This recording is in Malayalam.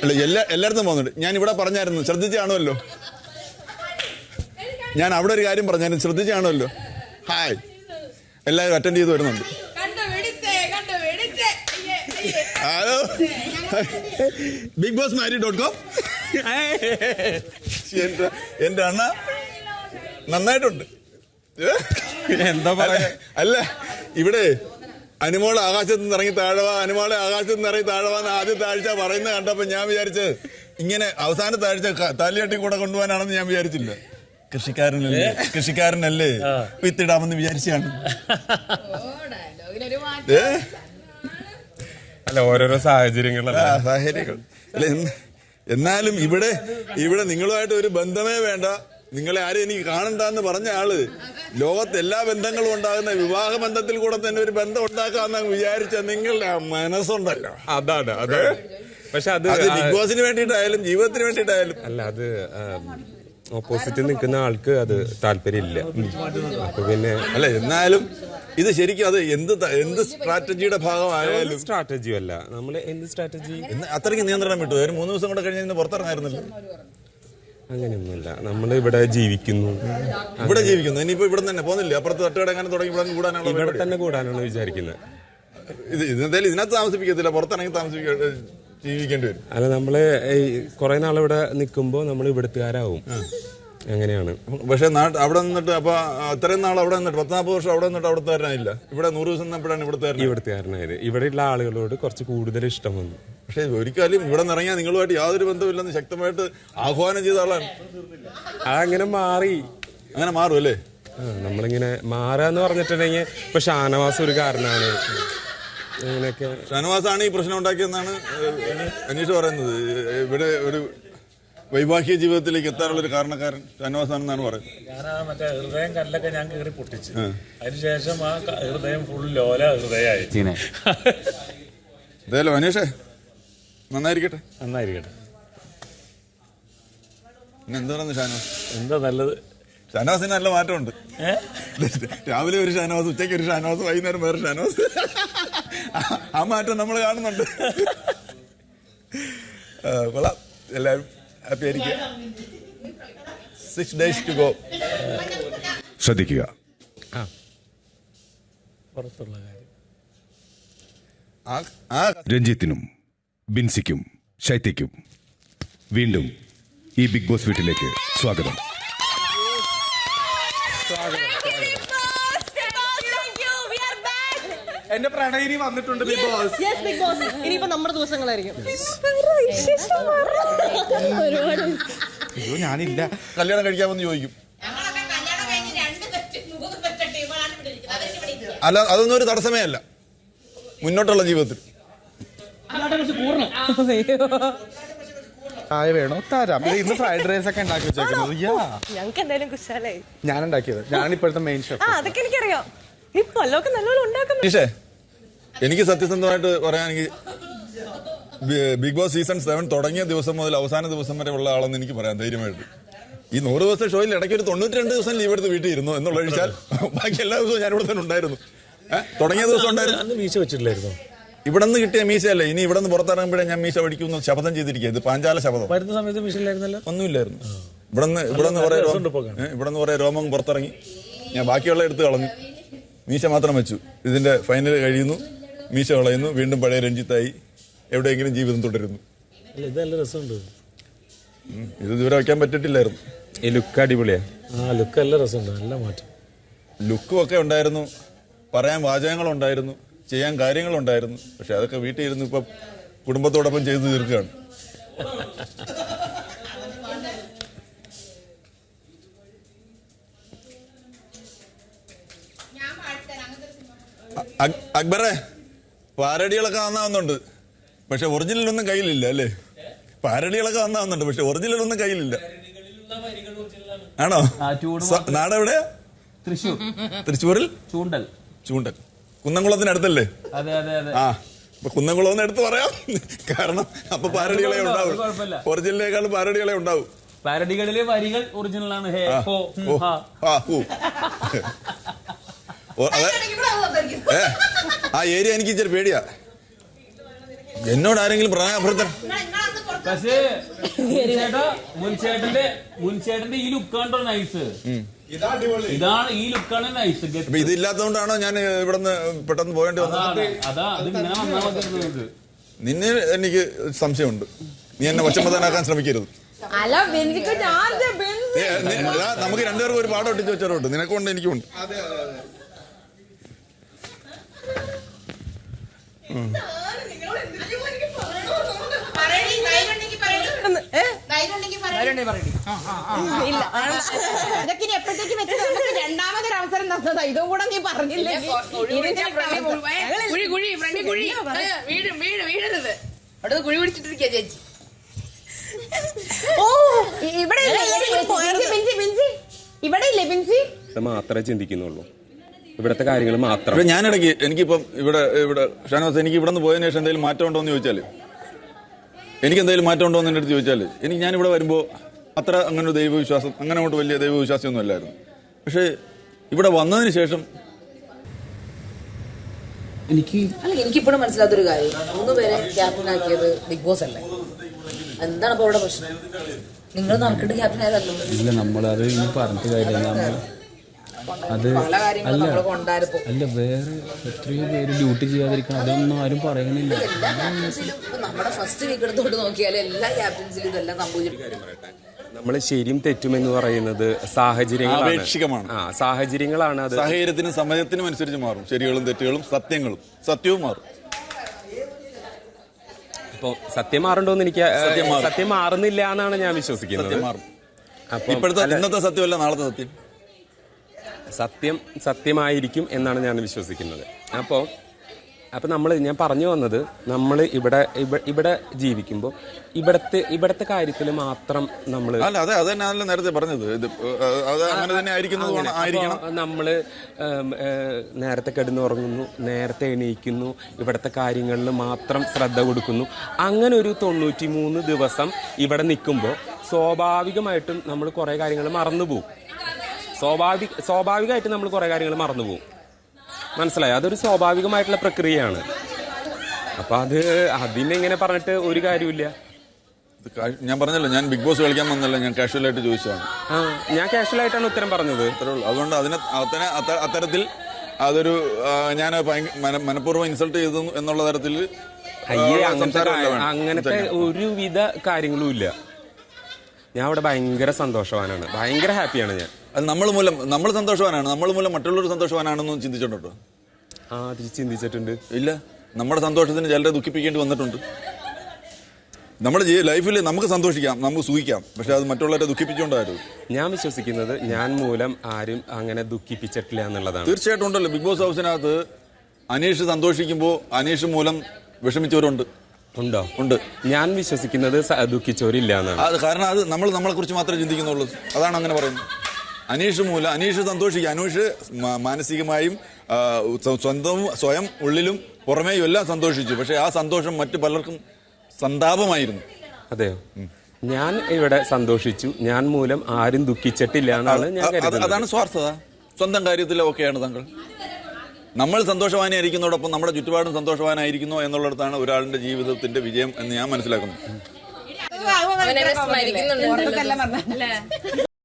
അല്ല എല്ലായിടത്തും പോകുന്നുണ്ട്. ഞാൻ ഇവിടെ പറഞ്ഞായിരുന്നു, ശ്രദ്ധിച്ചാണല്ലോ. ഞാൻ അവിടെ ഒരു കാര്യം പറഞ്ഞായിരുന്നു, ശ്രദ്ധിച്ചാണല്ലോ. ഹായ്, എല്ലാവരും അറ്റൻഡ് ചെയ്ത് വരുന്നുണ്ട്. Hello, BigBossMarried.com. എന്റെ അണ്ണ നന്നായിട്ടുണ്ട്. എന്താ പറയാ? അല്ല, ഇവിടെ അനുമോളെ ആകാശത്ത് നിന്ന് ഇറങ്ങി താഴവാ, അനുമോളെ ആകാശത്ത് നിന്ന് ഇറങ്ങി താഴവാന്ന് ആദ്യത്തെ ആഴ്ച പറയുന്നത് കണ്ടപ്പോ ഞാൻ വിചാരിച്ചത് ഇങ്ങനെ അവസാനത്തെ ആഴ്ച തല്ലിയട്ടി കൂടെ കൊണ്ടുപോകാനാണെന്ന് ഞാൻ വിചാരിച്ചില്ല. കൃഷിക്കാരനല്ലേ വിത്തിടാമെന്ന് വിചാരിച്ചാണ്. അല്ല, ഓരോരോ സാഹചര്യങ്ങൾ. അല്ല, എന്നാലും ഇവിടെ നിങ്ങളുമായിട്ട് ഒരു ബന്ധമേ വേണ്ട, നിങ്ങളെ ആരും എനിക്ക് കാണണ്ടെന്ന് പറഞ്ഞ ആള് ലോകത്ത് എല്ലാ ബന്ധങ്ങളും ഉണ്ടാകുന്ന വിവാഹ ബന്ധത്തിൽ കൂടെ തന്നെ ഒരു ബന്ധം ഉണ്ടാക്കാന്ന് വിചാരിച്ച നിങ്ങളുടെ മനസ്സുണ്ടല്ലോ, അതാണ്. പക്ഷെ അത് ബിഗ് ബോസിന് വേണ്ടിയിട്ടായാലും ജീവിതത്തിന് വേണ്ടിയിട്ടായാലും അല്ല, അത് ഓപ്പോസിറ്റ് നിൽക്കുന്ന ആൾക്ക് അത് താല്പര്യമില്ല. അപ്പൊ പിന്നെ അല്ല, എന്നാലും ഇത് ശരിക്കും അത് എന്ത് സ്ട്രാറ്റജിയുടെ ഭാഗമായാലും സ്ട്രാറ്റജിയും അല്ല. നമ്മള് എന്ത് സ്ട്രാറ്റജി അത്രയ്ക്ക് നിയന്ത്രണം വിട്ടു. ഒരു 3 ദിവസം കൂടെ കഴിഞ്ഞ് പുറത്തിറങ്ങായിരുന്നല്ലോ. അങ്ങനെയൊന്നുമില്ല. നമ്മൾ ഇവിടെ ജീവിക്കുന്നു. ഇനിയിപ്പോ ഇവിടെ തന്നെ പോകുന്നില്ല, അപ്പുറത്ത് തട്ടുകട എങ്ങനെ തുടങ്ങി ഇവിടെ തന്നെ കൂടാനാണ് വിചാരിക്കുന്നത്. എന്തായാലും ഇതിനകത്ത് താമസിപ്പിക്കത്തില്ല, പുറത്തിറങ്ങി ജീവിക്കേണ്ടി വരും. അല്ല, നമ്മള് കുറെ നാൾ ഇവിടെ നിൽക്കുമ്പോ നമ്മൾ ഇവിടുത്തുകാരാവും. അങ്ങനെയാണ്. പക്ഷെ അവിടെ നിന്നിട്ട് അപ്പൊ അത്രയും നാൾ അവിടെ നിന്നിട്ട് 14 വർഷം അവിടെ നിന്നിട്ട് അവിടുത്തുകാരനായില്ല. ഇവിടെ 100 ദിവസം നിന്നപ്പോഴാണ് ഇവിടുത്തുകാരനായത്. ഇവിടെയുള്ള ആളുകളോട് കുറച്ച് കൂടുതൽ ഇഷ്ടം വന്നു. പക്ഷെ ഒരിക്കലും ഇവിടെ നിറങ്ങിയാൽ നിങ്ങളുമായിട്ട് യാതൊരു ബന്ധമില്ലെന്ന് ശക്തമായിട്ട് ആഹ്വാനം ചെയ്ത ആളാണ്. അതങ്ങനെ അങ്ങനെ മാറും അല്ലേ? നമ്മളിങ്ങനെ മാറാന്ന് പറഞ്ഞിട്ടുണ്ടെങ്കിൽ ഇപ്പൊ ഷാനവാസ് ഒരു കാരണമാണ്. അങ്ങനെയൊക്കെ ഷാനവാസാണ് ഈ പ്രശ്നം ഉണ്ടാക്കിയെന്നാണ് അനീഷ് പറയുന്നത്. ഇവിടെ ഒരു വൈവാഹിക ജീവിതത്തിലേക്ക് എത്താനുള്ള ഒരു കാരണക്കാരൻ ഷാനവാസാണെന്നാണ് പറയുന്നത്. ഞാൻ മറ്റേ ഹൃദയം കല്ലൊക്കെ ഞാൻ കയറി പൊട്ടിച്ചു. അതിനുശേഷം ആ ഹൃദയം ഫുൾ ലോല ഹൃദയമായി. എന്തായാലും അനീഷേ നന്നായിരിക്കട്ടെ. പിന്നെ എന്താ പറയുന്നത് ഷാനവാസ്? എന്താ നല്ലത്? ഷാനവാസിന് നല്ല മാറ്റമുണ്ട്. രാവിലെ ഒരു ഷാനവാസ്, ഉച്ചയ്ക്ക് ഒരു ഷാനവാസ്, വൈകുന്നേരം വേറെ ഷാനവാസ്. ആ മാറ്റം നമ്മൾ കാണുന്നുണ്ട്. കൊള്ളാം, എല്ലാവരും ഹാപ്പി ആയിരിക്കുക. 6 days to go. ശ്രദ്ധിക്കുക. പുറത്തുള്ള കാര്യം രഞ്ജിത്തിനും ബിൻസിക്കും ശൈത്യയ്ക്കും വീണ്ടും ഈ ബിഗ് ബോസ് വീട്ടിലേക്ക് സ്വാഗതം. എന്റെ പ്രണയിനി വന്നിട്ടുണ്ട് ബിഗ് ബോസ്. ഇനിയിപ്പോ നമ്മുടെ ദിവസങ്ങളായിരിക്കും. ഞാനില്ല. കല്യാണം കഴിക്കാമെന്ന് ചോദിക്കും. അല്ല, അതൊന്നും ഒരു തടസ്സമേ അല്ല മുന്നോട്ടുള്ള ജീവിതത്തിൽ. ചായ വേണോ? തരാം. ഇന്ന് ഫ്രൈഡ് റൈസ് ഒക്കെ ഉണ്ടാക്കി വെച്ചേക്കുന്നത്. ഞങ്ങൾക്ക് എന്തായാലും കുശാലായി. ഞാൻ ഉണ്ടാക്കിയത്. ഞാൻ ഇപ്പോഴത്തെ മെയിൻ ഷെഫ്. അതൊക്കെ എനിക്കറിയാം. നീ പല്ലൊക്കെ നല്ലോണം ഉണ്ടാക്കുന്നു. എനിക്ക് സത്യസന്ധമായിട്ട് പറയാനെങ്കിൽ ബിഗ് ബോസ് സീസൺ 7 തുടങ്ങിയ ദിവസം മുതൽ അവസാന ദിവസം വരെ ഉള്ള ആളെന്ന് എനിക്ക് പറയാം ധൈര്യമായിട്ട്. ഈ 100 ദിവസം ഷോയിൽ ഇടയ്ക്ക് ഒരു 92 ദിവസം ലീവ് എടുത്ത് വീട്ടിൽ ഇരുന്നു എന്നുള്ള ഒഴിച്ചാൽ ബാക്കി എല്ലാ ദിവസവും ഞാൻ ഇവിടെ തന്നെ ഉണ്ടായിരുന്നു. തുടങ്ങിയ ദിവസം ഉണ്ടായിരുന്നു. മീശ വെച്ചിട്ടില്ലായിരുന്നു. ഇവിടെ നിന്ന് കിട്ടിയ മീശയല്ലേ. ഇനി ഇവിടെ നിന്ന് പുറത്തിറങ്ങുമ്പോഴേ ഞാൻ മീശ ഒഴിക്കുന്നു ശപഥം ചെയ്തിരിക്കുക. ഇത് പാഞ്ചാല ശപഥം. വരുന്ന സമയത്ത് മീശയില്ലായിരുന്നല്ലോ. ഒന്നുമില്ലായിരുന്നു. ഇവിടെ നിന്ന് കുറെ രോമം പുറത്തിറങ്ങി. ഞാൻ ബാക്കിയുള്ള എടുത്ത് കളഞ്ഞു, മീശ മാത്രം വെച്ചു. ഇതിന്റെ ഫൈനൽ കഴിയുന്നു, മീശ കളയുന്നു, വീണ്ടും പഴയ രഞ്ജിത്തായി എവിടെയെങ്കിലും ജീവിതം തുടരുന്നു. ഇത് നല്ല രസമുണ്ട്. ഇത് ഇതുവരെ വയ്ക്കാൻ പറ്റിട്ടില്ലായിരുന്നു. ഈ ലുക്ക് അടിപൊളിയാ. ലുക്ക് നല്ല രസമുണ്ട്, നല്ല മാറ്റം. ലുക്കും ഒക്കെ ഉണ്ടായിരുന്നു, പറയാൻ വാചകങ്ങളുണ്ടായിരുന്നു, ചെയ്യാൻ കാര്യങ്ങളുണ്ടായിരുന്നു. പക്ഷെ അതൊക്കെ വീട്ടിൽ ഇരുന്ന് ഇപ്പൊ കുടുംബത്തോടൊപ്പം ചെയ്തു തീർക്കുകയാണ്. അക്ബറെ, പാരടികളൊക്കെ നന്നാവുന്നുണ്ട്, പക്ഷെ ഒറിജിനലൊന്നും കയ്യിലില്ല അല്ലേ? പാരടികളൊക്കെ നന്നാവുന്നുണ്ട്, പക്ഷെ ഒറിജിനലൊന്നും കയ്യിലില്ല. ആണോ? നാടെവിടെയാ? തൃശ്ശൂരിൽ ചൂണ്ടൽ കുന്നംകുളത്തിനടുത്തല്ലേ? ആ, അപ്പൊ കുന്നംകുളം എടുത്ത് പറയാം. കാരണം അപ്പൊ പാരടികളെ ഉണ്ടാവും, ഒറിജിനലിനേക്കാളും പാരടികളെ ഉണ്ടാവും. പാരഡികളിലെ വരികൾ ഒറിജിനലാണ്. ആ ഏരിയ എനിക്ക് ഇച്ചിരി പേടിയാ. എന്നോട് ആരെങ്കിലും പ്രണയാഭ്യർത്ഥന പക്ഷേ മുൻചേട്ടന്റെ ഈ ലുക്കാണ്ടോ നൈസ്. ഇതാണ് ഈ ലുക്കാണ് നൈസ്. അപ്പൊ ഇതില്ലാത്തതുകൊണ്ടാണോ ഞാൻ ഇവിടുന്ന് പെട്ടെന്ന് പോകേണ്ടി വന്നത്? അതാ അത് ഇങ്ങനെ വന്നാൽ മതി. നിന്നെ എനിക്ക് സംശയമുണ്ട്. നീ എന്നെ വശംബദ്ധനാക്കാൻ ശ്രമിക്കരുത്. അല്ല നമുക്ക് രണ്ടുപേർക്കും ഒരു പാഠം ഒട്ടിച്ച് വെച്ചവരുണ്ട്. നിനക്കുണ്ട്, എനിക്കുണ്ട്. ഇതൊക്കെ എപ്പോഴത്തേക്ക് വെച്ച് നമുക്ക് രണ്ടാമതൊരു അവസരം തന്നതാ. ഇതും കൂടെ നീ പറഞ്ഞില്ലെങ്കിൽ കുഴി പിടിച്ചിട്ടിരിക്കുക ചേച്ചി. ഇവിടെ ഇവിടെ ഇല്ലേ ബിൻസി? മാത്രമേ ചിന്തിക്കുന്നുള്ളൂ, ഇവിടുത്തെ കാര്യങ്ങൾ മാത്രം. ഞാനിടയ്ക്ക് എനിക്കിപ്പം ഇവിടെ ഷാനവാസ്, എനിക്ക് ഇവിടെ നിന്ന് പോയതിനു ശേഷം എന്തെങ്കിലും മാറ്റം ഉണ്ടോ എന്ന് ചോദിച്ചാൽ, എനിക്ക് എന്തെങ്കിലും മാറ്റം ഉണ്ടോ എന്ന് എൻ്റെ അടുത്ത് ചോദിച്ചാൽ, ഞാനിവിടെ വരുമ്പോൾ അത്ര അങ്ങനെ ഒരു ദൈവവിശ്വാസം, അങ്ങനെ അങ്ങോട്ട് വലിയ ദൈവവിശ്വാസമൊന്നും അല്ലായിരുന്നു. പക്ഷേ ഇവിടെ വന്നതിന് ശേഷം എനിക്കിപ്പോഴും മനസ്സിലാത്തൊരു കാര്യം, 3 പേരെ ക്യാപ്റ്റൻ ആക്കിയത് ബിഗ് ബോസ് അല്ലേ? എന്താണ് അപ്പൊ അവിടെ പ്രശ്നം? നിങ്ങൾ നടക്കേണ്ട ക്യാപ്റ്റൻ ആയതല്ലോ. ഇല്ല, നമ്മളത് ഇനി പറഞ്ഞിട്ട് കാര്യമില്ല. അത് അല്ല, വേറെ എത്രയോ പേര് ഡ്യൂട്ടി ചെയ്യാതിരിക്കണം, അതൊന്നും ആരും പറയണില്ല. എല്ലാ ക്യാപ്റ്റൻസിലും നമ്മുടെ ഫസ്റ്റ് വീക്ക് എടുത്തോട്ട് നോക്കിയാൽ എല്ലാ ക്യാപ്റ്റൻസിലും ഇതെല്ലാം സംഭവിച്ചിട്ടുണ്ട്. നമ്മൾ ശരിയും തെറ്റുമെന്ന് പറയുന്നത് ആപേക്ഷികമാണ്. സാഹചര്യങ്ങളാണ്. അത് സാഹചര്യത്തിനും സമയത്തിനും അനുസരിച്ച് മാറും. ശരികളും തെറ്റുകളും സത്യവും മാറും. ഇപ്പൊ സത്യം മാറണ്ടോന്ന് എനിക്ക് സത്യം മാറുന്നില്ല എന്നാണ് ഞാൻ വിശ്വസിക്കുന്നത്. ഇപ്പോഴത്തെ ഇന്നത്തെ സത്യമല്ല നാളത്തെ സത്യം. സത്യം സത്യമായിരിക്കും എന്നാണ് ഞാൻ വിശ്വസിക്കുന്നത്. അപ്പോൾ ഞാൻ പറഞ്ഞു വന്നത്, നമ്മൾ ഇവിടെ ജീവിക്കുമ്പോൾ ഇവിടത്തെ കാര്യത്തിൽ മാത്രം നമ്മൾ നേരത്തെ പറഞ്ഞത് അങ്ങനെ തന്നെ ആയിരിക്കണം. നമ്മൾ നേരത്തെ കിടന്നുറങ്ങുന്നു, നേരത്തെ എണീക്കുന്നു, ഇവിടുത്തെ കാര്യങ്ങളിൽ മാത്രം ശ്രദ്ധ കൊടുക്കുന്നു. അങ്ങനെ ഒരു 93 ദിവസം ഇവിടെ നിൽക്കുമ്പോൾ സ്വാഭാവികമായിട്ടും നമ്മൾ കുറേ കാര്യങ്ങൾ മറന്നുപോകും. സ്വാഭാവികമായിട്ട് നമ്മൾ കുറേ കാര്യങ്ങൾ മറന്നുപോകും. മനസ്സിലായി? അതൊരു സ്വാഭാവികമായിട്ടുള്ള പ്രക്രിയയാണ്. അപ്പൊ അതിനെങ്ങനെ പറഞ്ഞിട്ട് ഒരു കാര്യമില്ല. ഞാൻ പറഞ്ഞല്ലോ, ഞാൻ ബിഗ് ബോസ് കളിക്കാൻ വന്നല്ലോ, ഞാൻ കാഷ്വലായിട്ട് ചോദിച്ചതാണ്. ഞാൻ കാഷ്വലായിട്ടാണ് ഉത്തരം പറഞ്ഞത്. അത്രേ ഉള്ളൂ. അതുകൊണ്ട് അത്തരത്തിൽ അതൊരു ഞാൻ മനഃപൂർവ്വം ഇൻസൾട്ട് ചെയ്തു എന്നുള്ള തരത്തിൽ അങ്ങനത്തെ ഒരുവിധ കാര്യങ്ങളും ഇല്ല. ഞാൻ അവിടെ ഭയങ്കര സന്തോഷവാനാണ്, ഭയങ്കര ഹാപ്പിയാണ് ഞാൻ. അത് നമ്മൾ സന്തോഷവാനാണ്, നമ്മൾ മൂലം മറ്റുള്ളവർ സന്തോഷവാനാണെന്ന് ചിന്തിച്ചിട്ടുണ്ടോ? അത് ചിന്തിച്ചിട്ടുണ്ട്. ഇല്ല, നമ്മുടെ സന്തോഷത്തിന് ചിലരെ ദുഃഖിപ്പിക്കേണ്ടി വന്നിട്ടുണ്ട്. നമ്മുടെ ലൈഫിൽ നമുക്ക് സന്തോഷിക്കാം, നമുക്ക് സുഖിക്കാം, പക്ഷെ അത് മറ്റുള്ളവരെ ദുഃഖിപ്പിച്ചുകൊണ്ടായിരുന്നു. ഞാൻ വിശ്വസിക്കുന്നത് ഞാൻ മൂലം ആരും അങ്ങനെ ദുഃഖിപ്പിച്ചിട്ടില്ല എന്നുള്ളതാണ്. തീർച്ചയായിട്ടും ഉണ്ടല്ലോ. ബിഗ് ബോസ് ഹൗസിനകത്ത് അനീഷ് സന്തോഷിക്കുമ്പോൾ അനീഷ് മൂലം വിഷമിച്ചവരുണ്ട്. ഉണ്ടോ? ഉണ്ട്. ഞാൻ വിശ്വസിക്കുന്നത് ദുഃഖിച്ചവരില്ല എന്നാണ്. അത് കാരണം അത് നമ്മളെ കുറിച്ച് മാത്രമേ ചിന്തിക്കുന്നുള്ളൂ. അതാണ് അങ്ങനെ പറയുന്നത്. അനീഷ് സന്തോഷിക്കുക. അനീഷ് മാനസികമായും സ്വയം ഉള്ളിലും പുറമേയും എല്ലാം സന്തോഷിച്ചു. പക്ഷെ ആ സന്തോഷം മറ്റു പലർക്കും സന്താപമായിരുന്നു. അതെയോ? ഞാൻ ഇവിടെ സന്തോഷിച്ചു, ഞാൻ മൂലം ആരും ദുഃഖിച്ചിട്ടില്ല എന്നാണ് ഞാൻ കരുതുന്നത്. അതാണ് സ്വാർത്ഥത. സ്വന്തം കാര്യത്തിൽ ഓക്കെയാണ് താങ്കൾ. നമ്മൾ സന്തോഷവാനായിരിക്കുന്നതോടൊപ്പം നമ്മുടെ ചുറ്റുപാടും സന്തോഷവാനായിരിക്കുന്നു എന്നുള്ളിടത്താണ് ഒരാളുടെ ജീവിതത്തിന്റെ വിജയം എന്ന് ഞാൻ മനസ്സിലാക്കുന്നു.